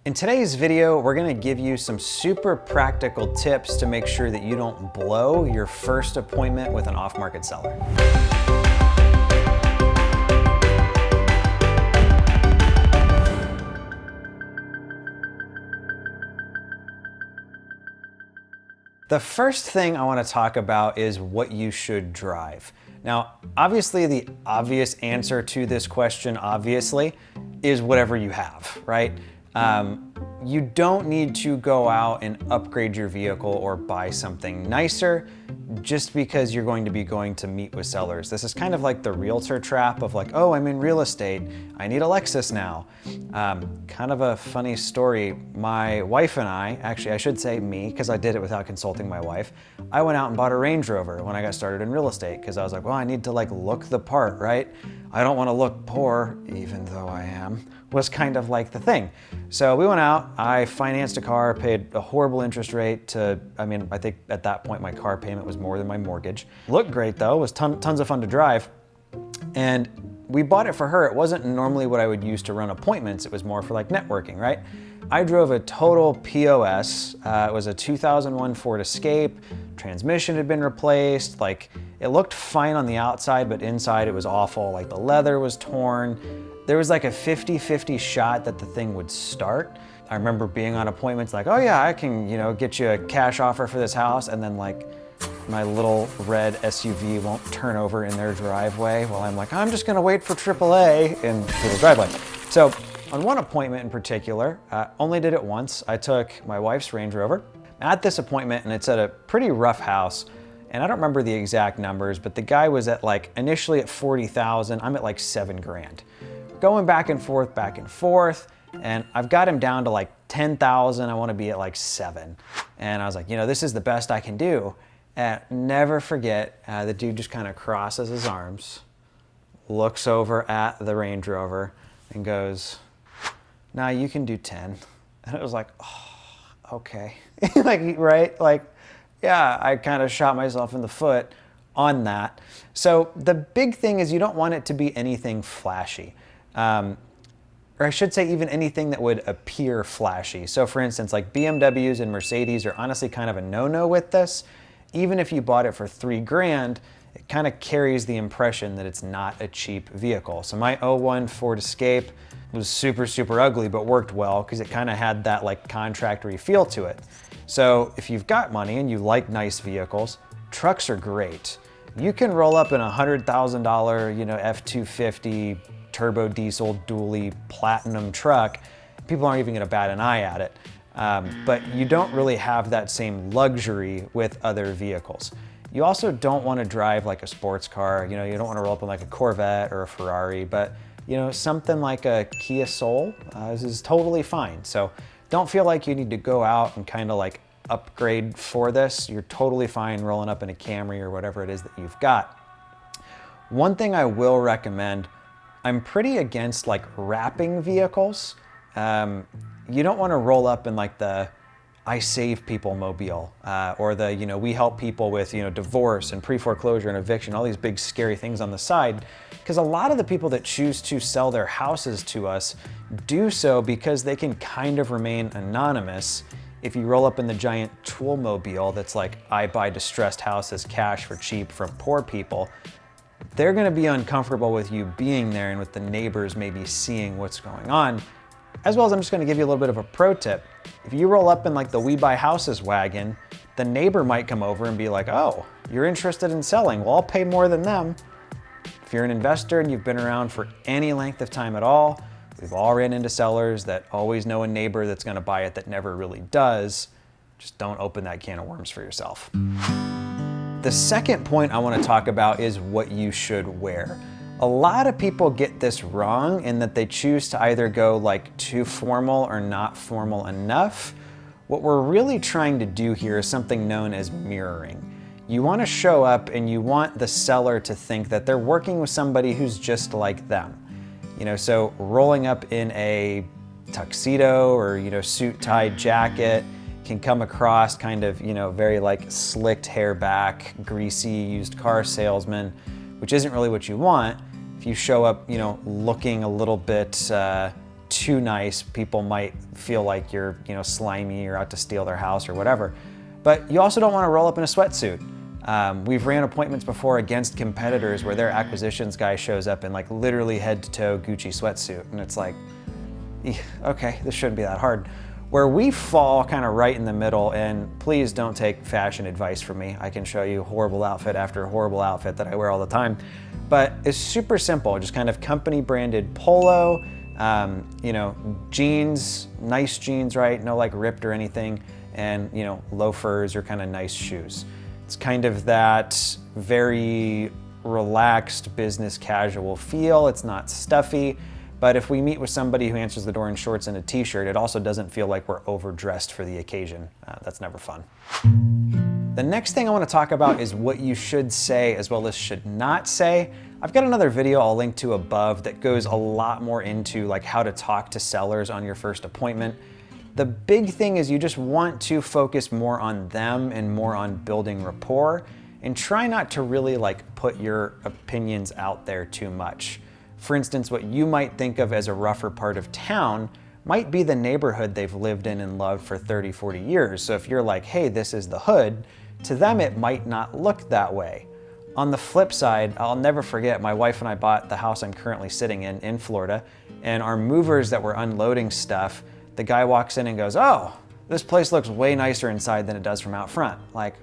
In today's video, we're gonna give you some super practical tips to make sure that you don't blow your first appointment with an off-market seller. The first thing I want to talk about is what you should drive. Now, obviously the obvious answer to this question, obviously, is whatever you have, right? You don't need to go out and upgrade your vehicle or buy something nicer just because you're going to meet with sellers. This is kind of like the realtor trap of like, oh, I'm in real estate, I need a Lexus now. Kind of a funny story. My wife and I, actually I should say me, because I did it without consulting my wife, I went out and bought a Range Rover when I got started in real estate because I was like, well, I need to like look the part, right? I don't want to look poor, even though I am, was kind of like the thing. So we went out, I financed a car, paid a horrible interest rate I think at that point my car payment was more than my mortgage. Looked great though, was tons of fun to drive. And we bought it for her. It wasn't normally what I would use to run appointments. It was more for like networking, right? I drove a total POS. It was a 2001 Ford Escape. Transmission had been replaced. Like it looked fine on the outside, but inside it was awful. Like the leather was torn. There was like a 50-50 shot that the thing would start. I remember being on appointments like, oh yeah, I can, get you a cash offer for this house. And then like my little red SUV won't turn over in their driveway while I'm like, I'm just gonna wait for AAA in the driveway. So on one appointment in particular, only did it once. I took my wife's Range Rover at this appointment, and it's at a pretty rough house. And I don't remember the exact numbers, but the guy was at like initially at 40,000. I'm at like 7 grand. Going back and forth, and I've got him down to like 10,000. I want to be at like 7. And I was like, this is the best I can do. And never forget, the dude just kind of crosses his arms, looks over at the Range Rover and goes, nah, you can do 10. And it was like, oh, okay. Yeah, I kind of shot myself in the foot on that. So the big thing is you don't want it to be anything flashy. Or I should say even anything that would appear flashy. So for instance, like BMWs and Mercedes are honestly kind of a no-no with this. Even if you bought it for 3 grand, it kind of carries the impression that it's not a cheap vehicle. So my '01 Ford Escape was super, super ugly, but worked well because it kind of had that like contractory feel to it. So if you've got money and you like nice vehicles, trucks are great. You can roll up in a $100,000, F-250 turbo diesel dually platinum truck. People aren't even gonna bat an eye at it. But you don't really have that same luxury with other vehicles. You also don't want to drive like a sports car. You don't want to roll up in like a Corvette or a Ferrari, but something like a Kia Soul is totally fine. So don't feel like you need to go out and kind of like upgrade for this. You're totally fine rolling up in a Camry or whatever it is that you've got. One thing I will recommend, I'm pretty against like wrapping vehicles. You don't want to roll up in like the I save people mobile or the we help people with divorce and pre-foreclosure and eviction, all these big scary things on the side, because a lot of the people that choose to sell their houses to us do so because they can kind of remain anonymous. If you roll up in the giant tool mobile that's like I buy distressed houses cash for cheap from poor people, they're going to be uncomfortable with you being there and with the neighbors maybe seeing what's going on. As well as I'm just going to give you a little bit of a pro tip. If you roll up in like the We Buy Houses wagon, the neighbor might come over and be like, oh, you're interested in selling. Well, I'll pay more than them. If you're an investor and you've been around for any length of time at all, we've all ran into sellers that always know a neighbor that's going to buy it that never really does. Just don't open that can of worms for yourself. The second point I want to talk about is what you should wear. A lot of people get this wrong in that they choose to either go like too formal or not formal enough. What we're really trying to do here is something known as mirroring. You want to show up and you want the seller to think that they're working with somebody who's just like them. So rolling up in a tuxedo or suit tie jacket can come across kind of very like slicked hair back, greasy used car salesman, which isn't really what you want. If you show up, looking a little bit too nice. People might feel like you're, slimy or out to steal their house or whatever. But you also don't want to roll up in a sweatsuit. We've ran appointments before against competitors where their acquisitions guy shows up in like literally head to toe Gucci sweatsuit. And it's like, okay, this shouldn't be that hard. Where we fall kind of right in the middle, and please don't take fashion advice from me. I can show you horrible outfit after horrible outfit that I wear all the time. But it's super simple, just kind of company branded polo, jeans, nice jeans, right? No like ripped or anything, and loafers or kind of nice shoes. It's kind of that very relaxed business casual feel. It's not stuffy. But if we meet with somebody who answers the door in shorts and a t-shirt, it also doesn't feel like we're overdressed for the occasion. That's never fun. The next thing I want to talk about is what you should say as well as should not say. I've got another video I'll link to above that goes a lot more into like how to talk to sellers on your first appointment. The big thing is you just want to focus more on them and more on building rapport, and try not to really like put your opinions out there too much. For instance, what you might think of as a rougher part of town might be the neighborhood they've lived in and loved for 30, 40 years. So if you're like, hey, this is the hood, to them it might not look that way. On the flip side, I'll never forget, my wife and I bought the house I'm currently sitting in Florida, and our movers that were unloading stuff, the guy walks in and goes, oh, this place looks way nicer inside than it does from out front. Like,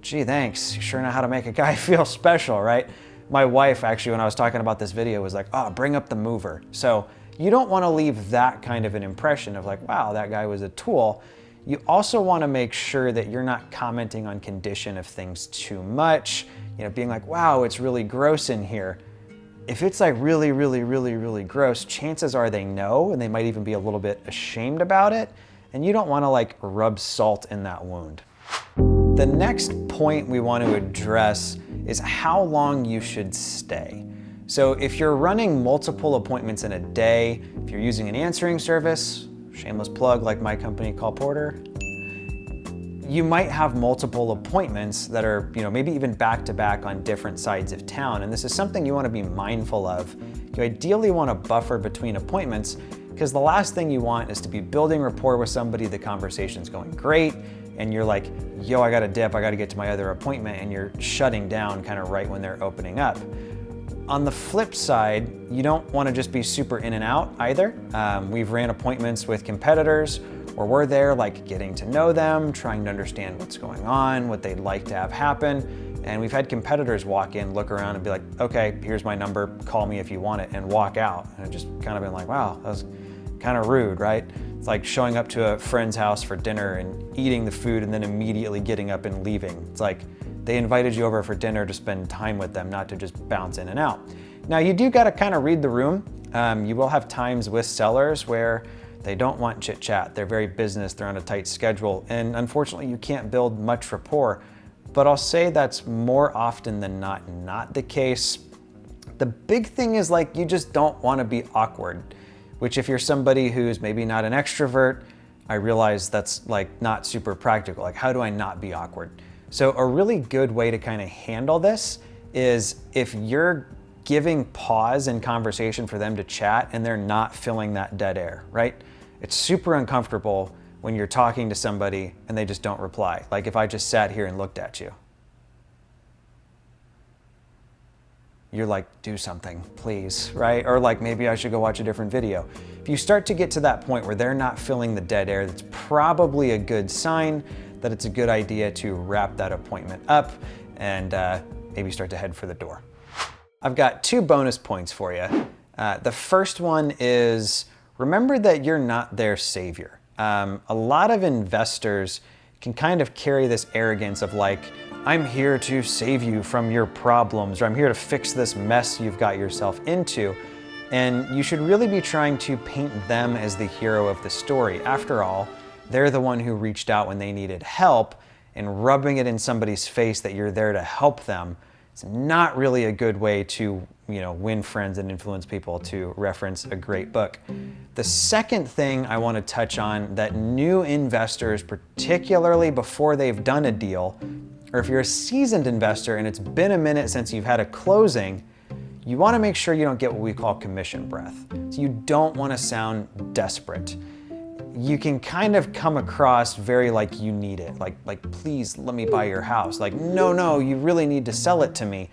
gee, thanks. You sure know how to make a guy feel special, right? My wife, actually, when I was talking about this video, was like, oh, bring up the mover. So you don't want to leave that kind of an impression of like, wow, that guy was a tool. You also want to make sure that you're not commenting on condition of things too much, being like, wow, it's really gross in here. If it's like really, really, really, really gross, chances are they know, and they might even be a little bit ashamed about it. And you don't want to like rub salt in that wound. The next point we want to address is how long you should stay. So if you're running multiple appointments in a day, if you're using an answering service, shameless plug like my company Call Porter, you might have multiple appointments that are, maybe even back to back on different sides of town. And this is something you want to be mindful of. You ideally want to buffer between appointments, because the last thing you want is to be building rapport with somebody, the conversation's going great, and you're like, yo, I gotta dip, I gotta get to my other appointment, and you're shutting down kind of right when they're opening up. On the flip side, you don't wanna just be super in and out either. We've ran appointments with competitors where we're there like getting to know them, trying to understand what's going on, what they'd like to have happen. And we've had competitors walk in, look around and be like, okay, here's my number, call me if you want it, and walk out. And I've just kind of been like, wow, that was kind of rude, right? It's like showing up to a friend's house for dinner and eating the food and then immediately getting up and leaving. It's like they invited you over for dinner to spend time with them, not to just bounce in and out. Now you do gotta kind of read the room. You will have times with sellers where they don't want chit chat. They're very business, they're on a tight schedule. And unfortunately you can't build much rapport, but I'll say that's more often than not the case. The big thing is like, you just don't wanna be awkward. Which if you're somebody who's maybe not an extrovert, I realize that's like not super practical. Like, how do I not be awkward? So a really good way to kind of handle this is if you're giving pause in conversation for them to chat and they're not filling that dead air, right? It's super uncomfortable when you're talking to somebody and they just don't reply. Like if I just sat here and looked at you. You're like, do something, please, right? Or like, maybe I should go watch a different video. If you start to get to that point where they're not filling the dead air, that's probably a good sign that it's a good idea to wrap that appointment up and maybe start to head for the door. I've got 2 bonus points for you. The first one is, remember that you're not their savior. A lot of investors can kind of carry this arrogance of like, I'm here to save you from your problems, or I'm here to fix this mess you've got yourself into. And you should really be trying to paint them as the hero of the story. After all, they're the one who reached out when they needed help, and rubbing it in somebody's face that you're there to help them, it's not really a good way to, win friends and influence people, to reference a great book. The second thing I want to touch on that new investors, particularly before they've done a deal, or if you're a seasoned investor and it's been a minute since you've had a closing, you want to make sure you don't get what we call commission breath. So you don't want to sound desperate. You can kind of come across very like you need it, like please let me buy your house. Like, no, you really need to sell it to me.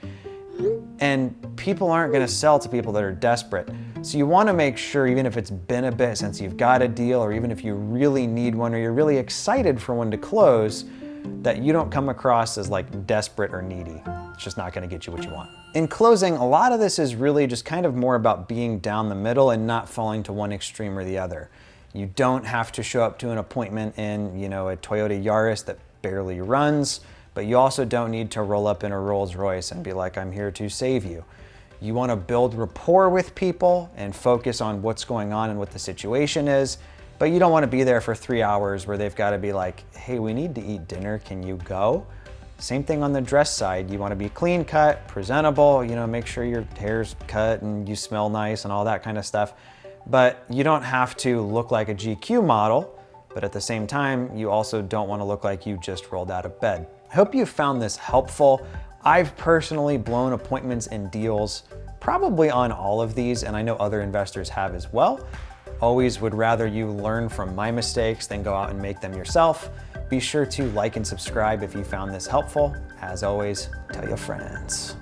And people aren't going to sell to people that are desperate. So you want to make sure, even if it's been a bit since you've got a deal, or even if you really need one, or you're really excited for one to close, that you don't come across as like desperate or needy. It's just not going to get you what you want. In closing, a lot of this is really just kind of more about being down the middle and not falling to one extreme or the other. You don't have to show up to an appointment in, a Toyota Yaris that barely runs, but you also don't need to roll up in a Rolls Royce and be like, I'm here to save you. You want to build rapport with people and focus on what's going on and what the situation is, but you don't want to be there for 3 hours where they've got to be like, hey, we need to eat dinner, can you go? Same thing on the dress side. You want to be clean cut, presentable, make sure your hair's cut and you smell nice and all that kind of stuff. But you don't have to look like a GQ model, but at the same time, you also don't want to look like you just rolled out of bed. I hope you found this helpful. I've personally blown appointments and deals probably on all of these, and I know other investors have as well. Always would rather you learn from my mistakes than go out and make them yourself. Be sure to like and subscribe if you found this helpful. As always, tell your friends.